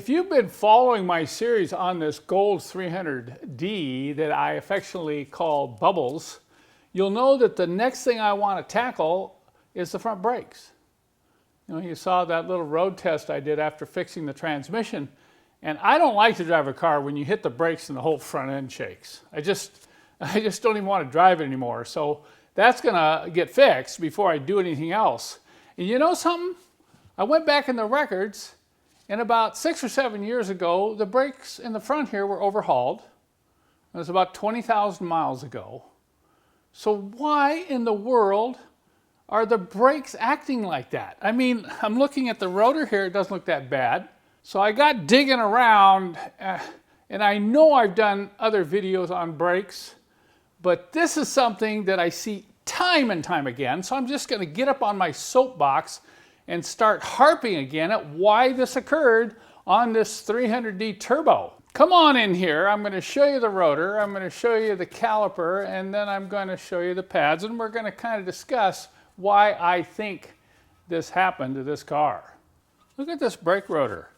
If you've been following my series on this Gold 300D that I affectionately call Bubbles, you'll know that the next thing I want to tackle is the front brakes. You know, you saw that little road test I did after fixing the transmission, and I don't like to drive a car when you hit the brakes and the whole front end shakes. I just don't even want to drive it anymore. So that's gonna get fixed before I do anything else. And you know something? I went back in the records, and about 6 or 7 years ago, the brakes in the front here were overhauled. It was about 20,000 miles ago. So why in the world are the brakes acting like that? I mean, I'm looking at the rotor here, it doesn't look that bad. So I got digging around, and I know I've done other videos on brakes, but this is something that I see time and time again, so I'm just gonna get up on my soapbox and start harping again at why this occurred on this 300D turbo. Come on in here, I'm going to show you the rotor, I'm going to show you the caliper, and then I'm going to show you the pads, and we're going to kind of discuss why I think this happened to this car. Look at this brake rotor.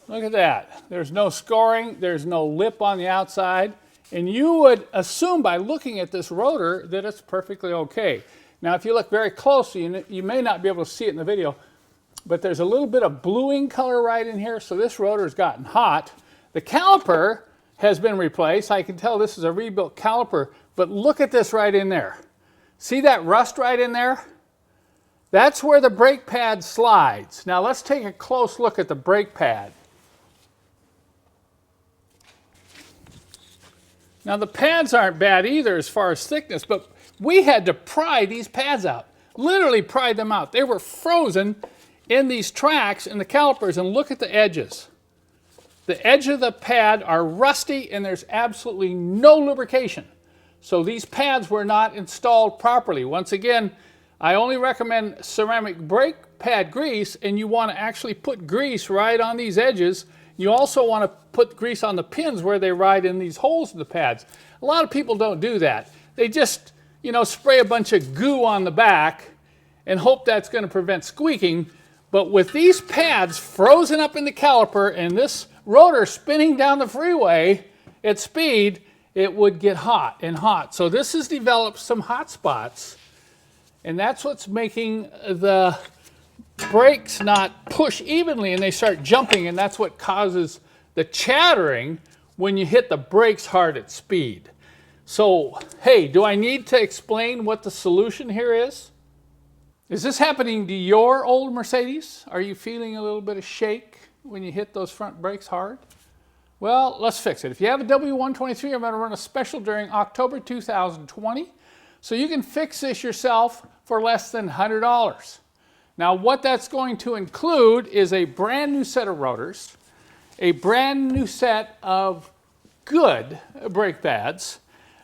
Look at that. There's no scoring, there's no lip on the outside, and you would assume by looking at this rotor that it's perfectly okay. Now, if you look very closely, you may not be able to see it in the video, but there's a little bit of bluing color right in here, so this rotor's gotten hot. The caliper has been replaced. I can tell this is a rebuilt caliper, but look at this right in there. See that rust right in there? That's where the brake pad slides. Now, let's take a close look at the brake pad. Now, the pads aren't bad either as far as thickness, but we had to pry these pads out, literally pry them out. They were frozen in these tracks in the calipers, and look at the edges. The edge of the pad are rusty and there's absolutely no lubrication. So these pads were not installed properly. Once again, I only recommend ceramic brake pad grease, and you want to actually put grease right on these edges. You also want to put grease on the pins where they ride in these holes in the pads. A lot of people don't do that. They just, you know, spray a bunch of goo on the back and hope that's going to prevent squeaking. But with these pads frozen up in the caliper and this rotor spinning down the freeway at speed, it would get hot and hot. So this has developed some hot spots, and that's what's making the brakes not push evenly, and they start jumping, and that's what causes the chattering when you hit the brakes hard at speed. So, hey, do I need to explain what the solution here is? Is this happening to your old Mercedes? Are you feeling a little bit of shake when you hit those front brakes hard? Well, let's fix it. If you have a W123, I'm going to run a special during October 2020, so you can fix this yourself for less than $100. Now, what that's going to include is a brand new set of rotors, a brand new set of good brake pads,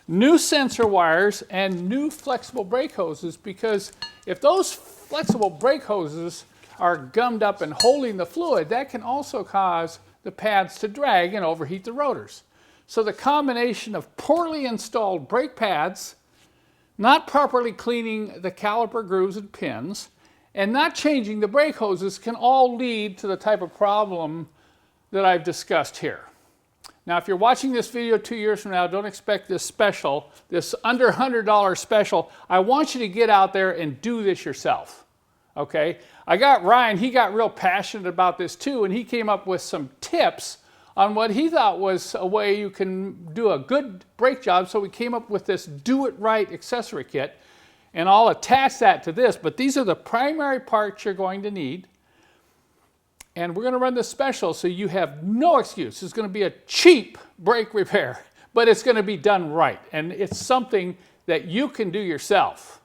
new sensor wires, and new flexible brake hoses, because if those flexible brake hoses are gummed up and holding the fluid, that can also cause the pads to drag and overheat the rotors. So the combination of poorly installed brake pads, not properly cleaning the caliper grooves and pins, and not changing the brake hoses can all lead to the type of problem that I've discussed here. Now, if you're watching this video 2 years from now, don't expect this special, this under $100 special. I want you to get out there and do this yourself, okay? I got Ryan, he got real passionate about this too, and he came up with some tips on what he thought was a way you can do a good brake job, so we came up with this Do It Right accessory kit, and I'll attach that to this, but these are the primary parts you're going to need. And we're going to run this special so you have no excuse. It's going to be a cheap brake repair, but it's going to be done right. And it's something that you can do yourself.